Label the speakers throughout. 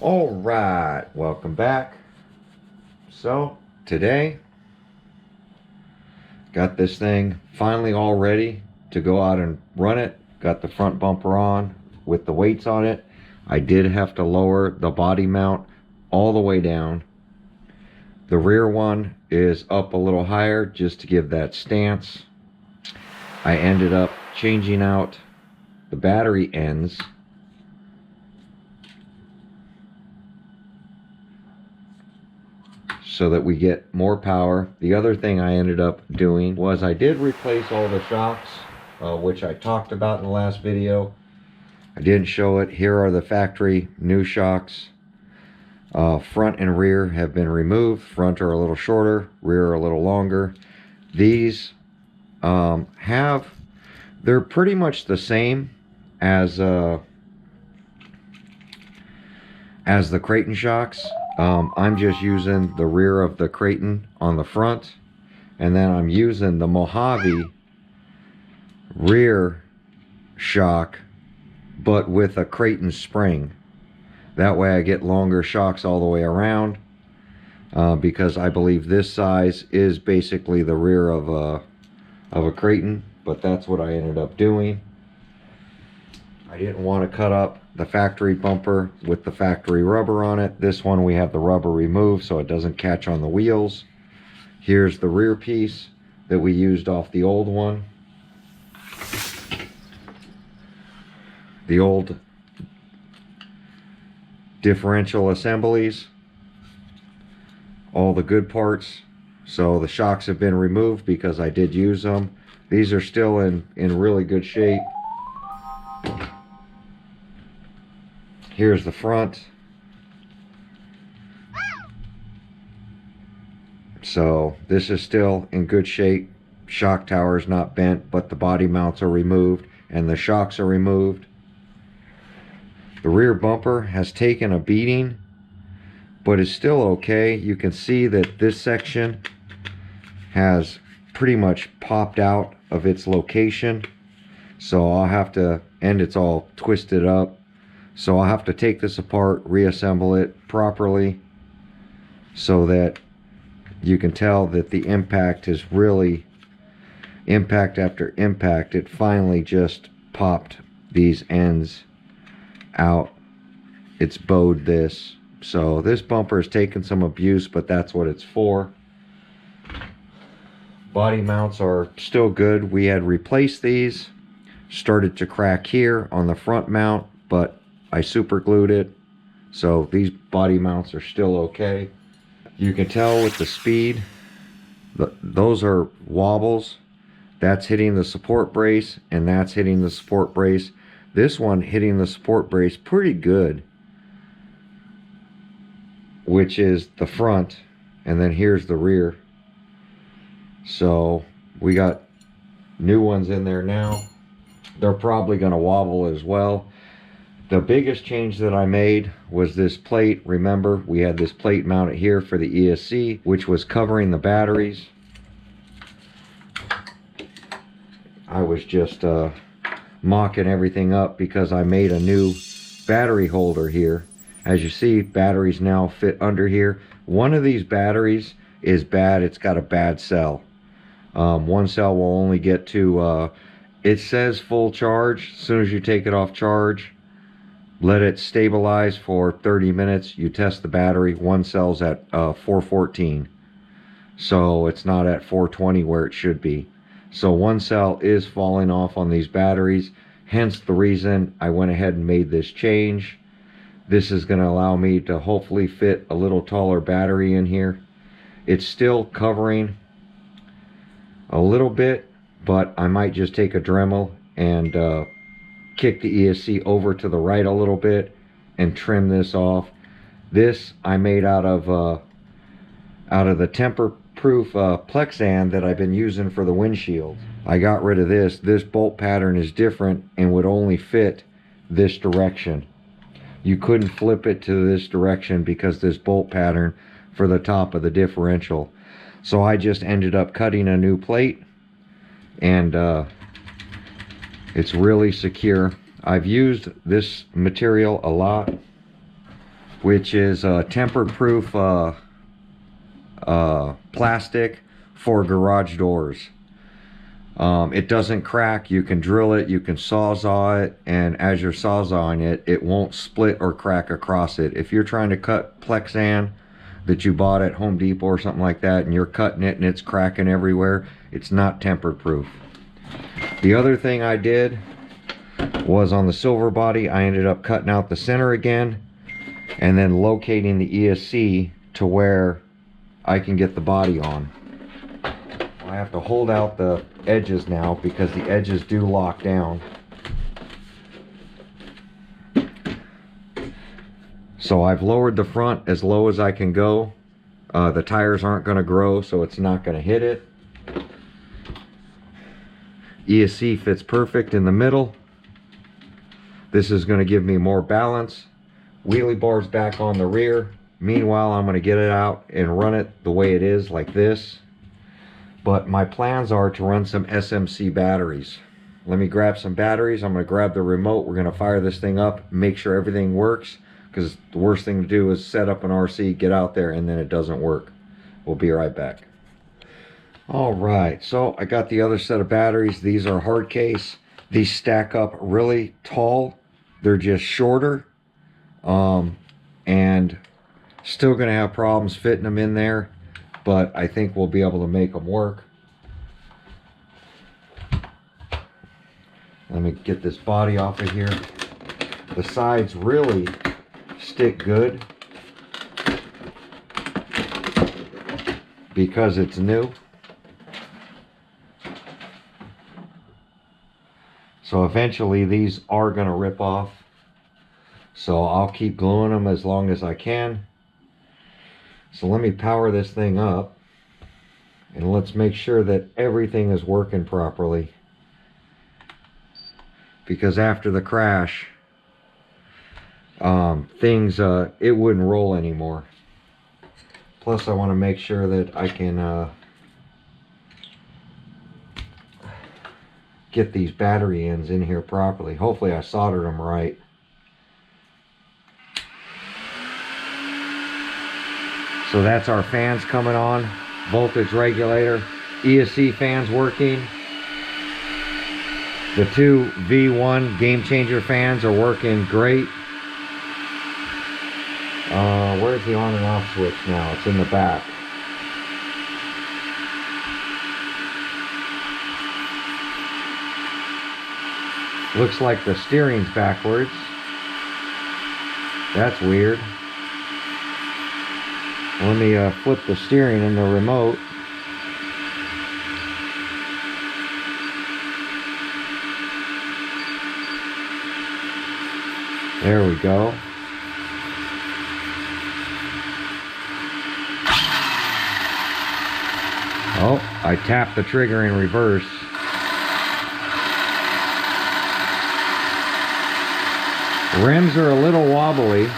Speaker 1: All right, welcome back. So today got this thing finally all ready to go out and run it. Got the front bumper on with the weights on it. I did have to lower the body mount all the way down. The rear one is up a little higher just to give that stance. I ended up changing out the battery ends so that we get more power. The other thing I ended up doing was I did replace all the shocks, which I talked about in the last video. I didn't show it. Here are the factory new shocks. Front and rear have been removed. Front are a little shorter, rear are a little longer. These they're pretty much the same as the Creighton shocks. I'm just using the rear of the Creighton on the front, and then I'm using the Mojave rear shock but with a Creighton spring. That way I get longer shocks all the way around, because I believe this size is basically the rear of a Creighton, but that's what I ended up doing. I didn't want to cut up the factory bumper with the factory rubber on it. This one we have the rubber removed so it doesn't catch on the wheels. Here's the rear piece that we used off the old one. The old differential assemblies. All the good parts. So the shocks have been removed because I did use them. These are still in really good shape. Here's the front. So this is still in good shape. Shock tower is not bent, but the body mounts are removed and the shocks are removed. The rear bumper has taken a beating, but is still okay. You can see that this section has pretty much popped out of its location. So I'll have to, and it's all twisted up. So I'll have to take this apart, reassemble it properly so that you can tell that the impact is really, impact after impact, it finally just popped these ends out. It's bowed this. So this bumper has taken some abuse, but that's what it's for. Body mounts are still good. We had replaced these. Started to crack here on the front mount, but I super glued it, so these body mounts are still okay. You can tell with the speed, those are wobbles. That's hitting the support brace, and that's hitting the support brace. This one hitting the support brace pretty good, which is the front, and then here's the rear. So we got new ones in there now. They're probably going to wobble as well. The biggest change that I made was this plate. Remember, we had this plate mounted here for the ESC, which was covering the batteries. I was just mocking everything up because I made a new battery holder here. As you see, batteries now fit under here. One of these batteries is bad. It's got a bad cell. One cell will only get to, it says full charge. As soon as you take it off charge, let it stabilize for 30 minutes. You test the battery. One cell's at 414. So it's not at 420 where it should be. So one cell is falling off on these batteries. Hence the reason I went ahead and made this change. This is going to allow me to hopefully fit a little taller battery in here. It's still covering a little bit, but I might just take a Dremel and kick the ESC over to the right a little bit and trim this off. This I made out of the temper-proof Plexan that I've been using for the windshield. I got rid of this. This bolt pattern is different and would only fit this direction. You couldn't flip it to this direction because this bolt pattern for the top of the differential. So I just ended up cutting a new plate, and it's really secure. I've used this material a lot. which is tempered proof plastic for garage doors. It doesn't crack. You can drill it, you can sawzall it, and as you're sawzalling it, it won't split or crack across it. If you're trying to cut Plexan that you bought at Home Depot or something like that, and you're cutting it and it's cracking everywhere, it's not tempered proof. The other thing I did was on the silver body, I ended up cutting out the center again and then locating the ESC to where I can get the body on. I have to hold out the edges now because the edges do lock down. So I've lowered the front as low as I can go. The tires aren't going to grow, so it's not going to hit it. ESC fits perfect in the middle. This is going to give me more balance. Wheelie bars back on the rear. Meanwhile, I'm going to get it out and run it the way it is, like this. But my plans are to run some SMC batteries. Let me grab some batteries. I'm going to grab the remote. We're going to fire this thing up, make sure everything works, because the worst thing to do is set up an RC, get out there, and then it doesn't work. We'll be right back. All right, so I got the other set of batteries. These are hard case. These stack up really tall. They're just shorter, and still going to have problems fitting them in there, but I think we'll be able to make them work. Let me get this body off of here. The sides really stick good because it's new. So eventually these are going to rip off. So I'll keep gluing them as long as I can. So let me power this thing up and let's make sure that everything is working properly, because after the crash it wouldn't roll anymore. Plus I want to make sure that I can get these battery ends in here properly. Hopefully I soldered them right. So that's our fans coming on, voltage regulator, ESC fans working. The two V1 game changer fans are working great. Where's the on and off switch now? It's in the back. Looks like the steering's backwards. That's weird. Let me flip the steering in the remote. There we go. Oh, I tapped the trigger in reverse. Rims are a little wobbly.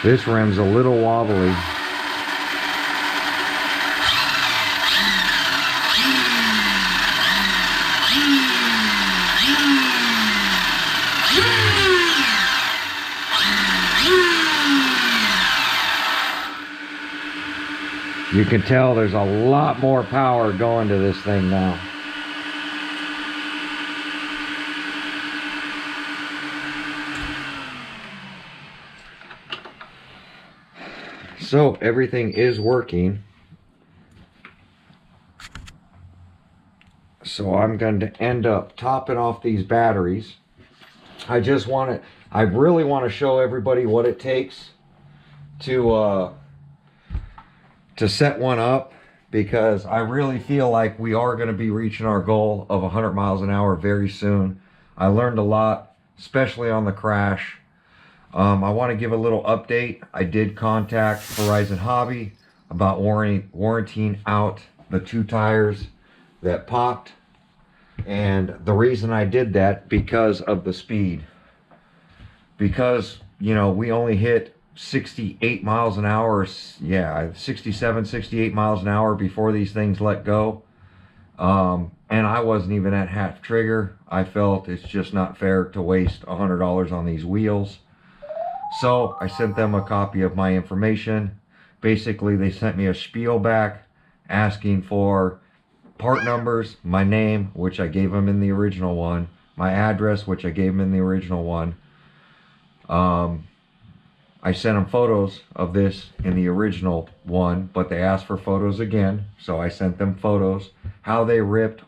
Speaker 1: This rim's a little wobbly. You can tell there's a lot more power going to this thing now. So everything is working. So I'm going to end up topping off these batteries. I really want to show everybody what it takes to set one up, because I really feel like we are going to be reaching our goal of 100 miles an hour very soon. I learned a lot, especially on the crash. I want to give a little update. I did contact Horizon Hobby about warranting out the 2 tires that popped. And the reason I did that, because of the speed. Because, you know, we only hit 68 miles an hour. Yeah, 67, 68 miles an hour before these things let go. And I wasn't even at half trigger. I felt it's just not fair to waste $100 on these wheels. So I sent them a copy of my information. Basically, they sent me a spiel back asking for part numbers, my name, which I gave them in the original one, my address, which I gave them in the original one. I sent them photos of this in the original one, but they asked for photos again, so I sent them photos. How they ripped,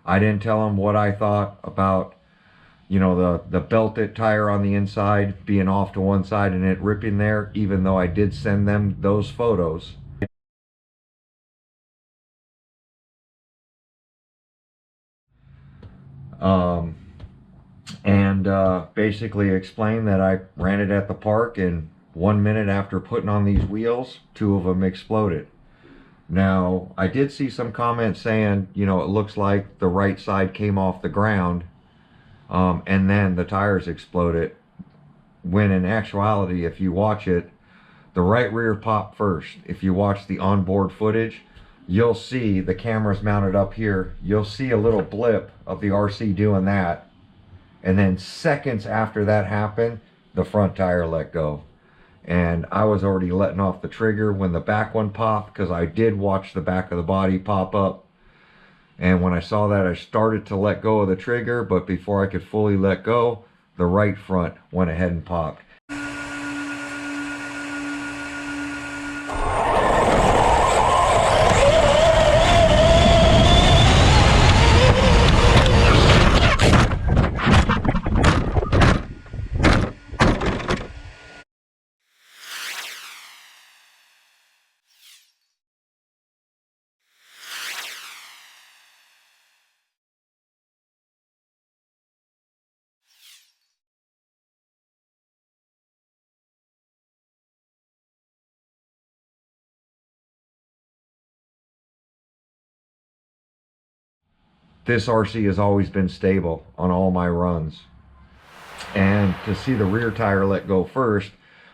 Speaker 1: I didn't tell them what I thought about, you know, the belted tire on the inside being off to one side and it ripping there, even though I did send them those photos. Basically explained that I ran it at the park, and 1 minute after putting on these wheels, 2 of them exploded. Now, I did see some comments saying, you know, it looks like the right side came off the ground, and then the tires exploded, when in actuality, if you watch it, the right rear popped first. If you watch the onboard footage, you'll see the camera's mounted up here. You'll see a little blip of the RC doing that. And then seconds after that happened, the front tire let go. And I was already letting off the trigger when the back one popped, because I did watch the back of the body pop up. And when I saw that, I started to let go of the trigger, but before I could fully let go, the right front went ahead and popped. This RC has always been stable on all my runs. And to see the rear tire let go first,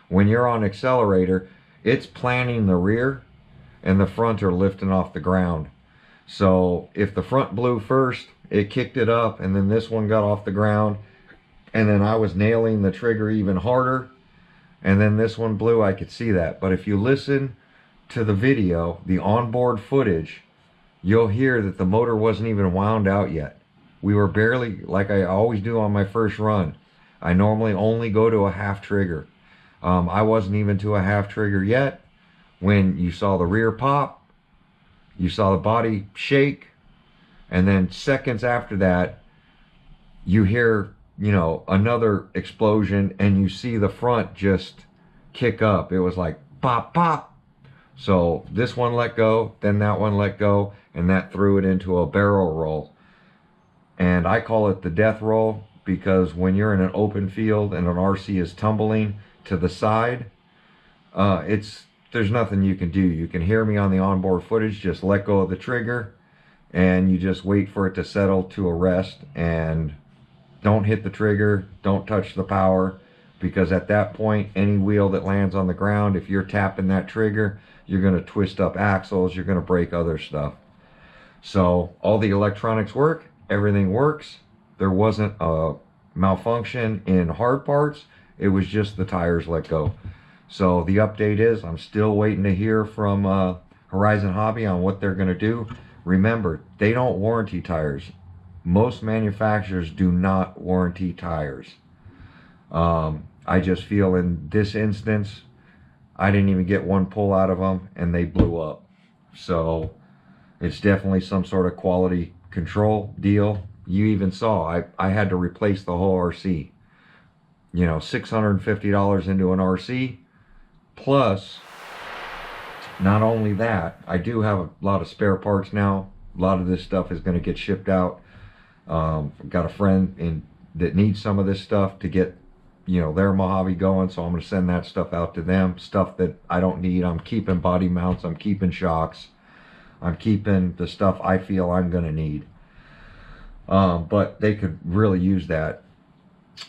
Speaker 1: when you're on accelerator, it's planning the rear and the front are lifting off the ground. So if the front blew first, it kicked it up, and then this one got off the ground, and then I was nailing the trigger even harder, and then this one blew. I could see that. But if you listen to the video, the onboard footage, you'll hear that the motor wasn't even wound out yet. We were barely, like I always do on my first run, I normally only go to a half trigger. I wasn't even to a half trigger yet when you saw the rear pop, you saw the body shake, and then seconds after that, you hear, you know, another explosion, and you see the front just kick up. It was like pop, pop. So this one let go, then that one let go, and that threw it into a barrel roll. And I call it the death roll, because when you're in an open field and an RC is tumbling to the side, there's nothing you can do. You can hear me on the onboard footage, just let go of the trigger, and you just wait for it to settle to a rest, and don't hit the trigger, don't touch the power, because at that point, any wheel that lands on the ground, if you're tapping that trigger, you're going to twist up axles, you're going to break other stuff. So all the electronics work, everything works. There wasn't a malfunction in hard parts, it was just the tires let go. So the update is, I'm still waiting to hear from Horizon Hobby on what they're going to do. Remember, they don't warranty tires. Most manufacturers do not warranty tires. I just feel in this instance, I didn't even get one pull out of them and they blew up. So it's definitely some sort of quality control deal. You even saw, I had to replace the whole RC. You know, $650 into an RC. Plus, not only that, I do have a lot of spare parts now. A lot of this stuff is going to get shipped out. I've got a friend that needs some of this stuff to get, you know, their Mojave going, so I'm going to send that stuff out to them. Stuff that I don't need. I'm keeping body mounts, I'm keeping shocks, I'm keeping the stuff I feel I'm going to need. But they could really use that.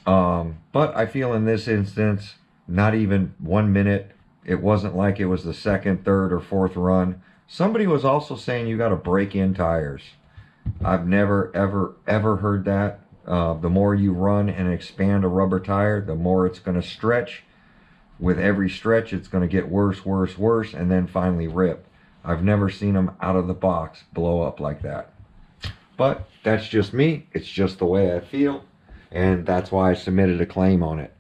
Speaker 1: But I feel in this instance, not even 1 minute. It wasn't like it was the second, third, or fourth run. Somebody was also saying you got to break in tires. I've never, ever heard that. The more you run and expand a rubber tire, the more it's going to stretch. With every stretch, it's going to get worse, worse, worse, and then finally rip. I've never seen them out of the box blow up like that. But that's just me. It's just the way I feel. And that's why I submitted a claim on it.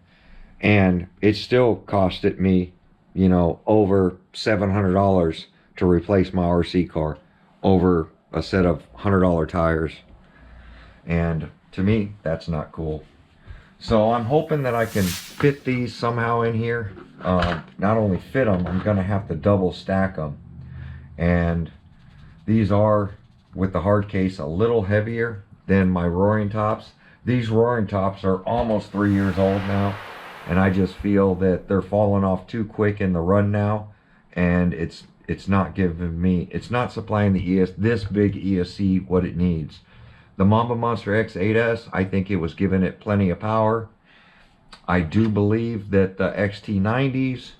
Speaker 1: And it still costed me, you know, over $700 to replace my RC car over a set of $100 tires. And to me, that's not cool. So I'm hoping that I can fit these somehow in here. Not only fit them, I'm going to have to double stack them. And these are, with the hard case, a little heavier than my Roaring Tops. These Roaring Tops are almost 3 years old now. And I just feel that they're falling off too quick in the run now. And it's not giving me, it's not supplying the this big ESC what it needs. The Mamba Monster X8S, I think it was giving it plenty of power. I do believe that the XT90s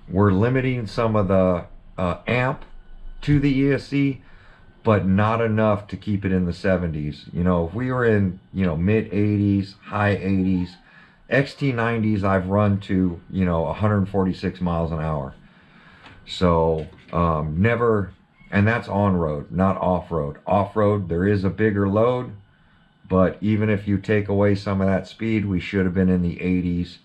Speaker 1: were limiting some of the amp to the ESC, but not enough to keep it in the 70s. You know, if we were in, you know, mid 80s, high 80s, XT90s I've run to, you know, 146 miles an hour. So never, and that's on-road, not off-road. Off-road, there is a bigger load, but even if you take away some of that speed, we should have been in the 80s.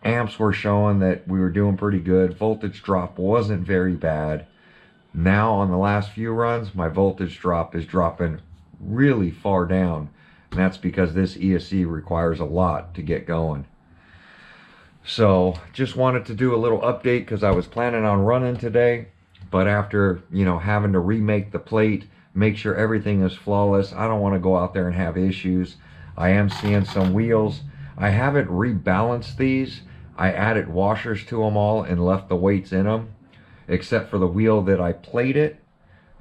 Speaker 1: Amps were showing that we were doing pretty good. Voltage drop wasn't very bad. Now on the last few runs, my voltage drop is dropping really far down. And that's because this ESC requires a lot to get going. So just wanted to do a little update because I was planning on running today. But after, you know, having to remake the plate, make sure everything is flawless, I don't want to go out there and have issues. I am seeing some wheels. I haven't rebalanced these. I added washers to them all and left the weights in them. Except for the wheel that I plated.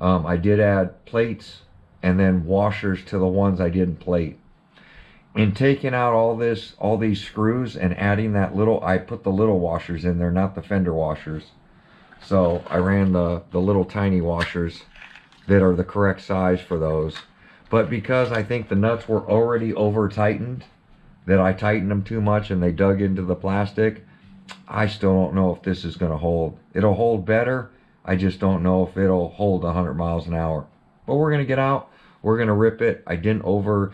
Speaker 1: I did add plates and then washers to the ones I didn't plate. In taking out all these screws and adding that little, I put the little washers in there, not the fender washers. So I ran the little tiny washers that are the correct size for those. But because I think the nuts were already over tightened, that I tightened them too much and they dug into the plastic, I still don't know if this is going to hold. It'll hold better. I just don't know if it'll hold 100 miles an hour. But we're going to get out. We're going to rip it. I didn't over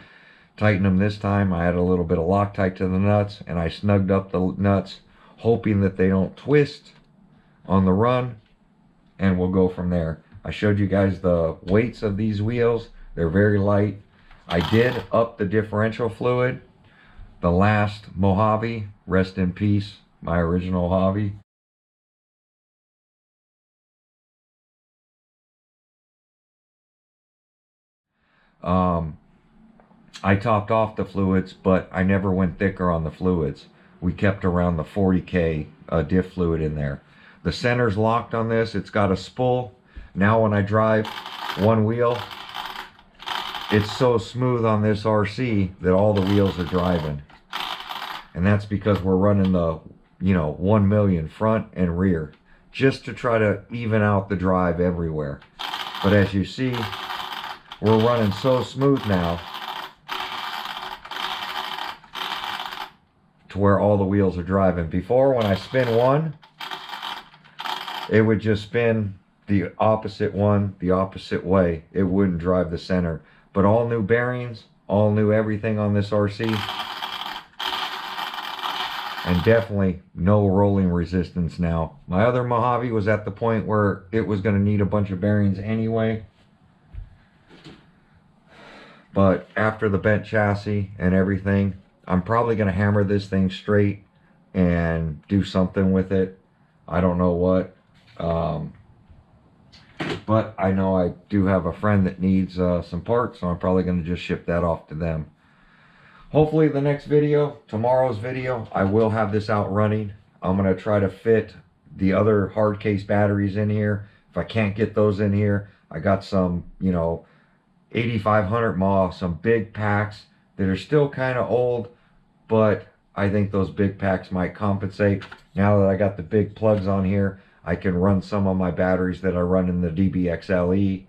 Speaker 1: tighten them this time. I had a little bit of Loctite to the nuts and I snugged up the nuts, hoping that they don't twist on the run, and we'll go from there. I showed you guys the weights of these wheels. They're very light. I did up the differential fluid. The last Mojave, rest in peace, my original hobby. I topped off the fluids, but I never went thicker on the fluids. We kept around the 40K diff fluid in there. The center's locked on this. It's got a spool. Now when I drive one wheel, it's so smooth on this RC that all the wheels are driving. And that's because we're running the, you know, 1 million front and rear, just to try to even out the drive everywhere. But as you see, we're running so smooth now to where all the wheels are driving. Before, when I spin one, it would just spin the opposite one the opposite way. It wouldn't drive the center. But all new bearings, all new everything on this RC, and definitely no rolling resistance now. My other Mojave was at the point where it was going to need a bunch of bearings anyway. But after the bent chassis and everything, I'm probably going to hammer this thing straight and do something with it. I don't know what. But I know I do have a friend that needs some parts, so I'm probably going to just ship that off to them. Hopefully the next video, tomorrow's video, I will have this out running. I'm going to try to fit the other hard case batteries in here. If I can't get those in here, I got some, you know, 8500 mAh, some big packs that are still kind of old, but I think those big packs might compensate. Now that I got the big plugs on here, I can run some of my batteries that I run in the DBXLE,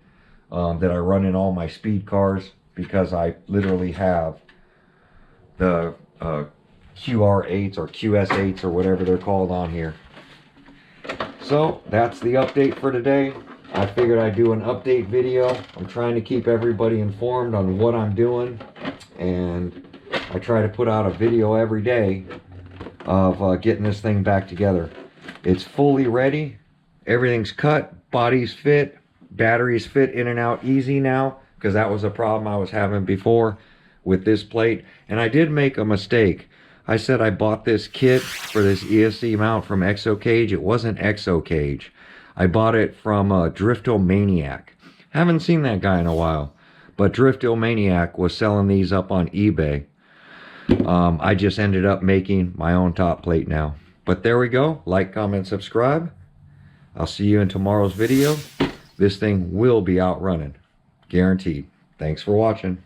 Speaker 1: that I run in all my speed cars, because I literally have the QR8s or QS8s or whatever they're called on here. So that's the update for today. I figured I'd do an update video. I'm trying to keep everybody informed on what I'm doing, and I try to put out a video every day of getting this thing back together. It's fully ready. Everything's cut, bodies fit, batteries fit in and out easy now, because that was a problem I was having before with this plate. And I did make a mistake. I said I bought this kit for this ESC mount from ExoCage. It wasn't ExoCage. I bought it from Driftomaniac. Haven't seen that guy in a while, but Driftomaniac was selling these up on eBay. I just ended up making my own top plate now. But there we go. Like, comment, subscribe. I'll see you in tomorrow's video. This thing will be out running. Guaranteed. Thanks for watching.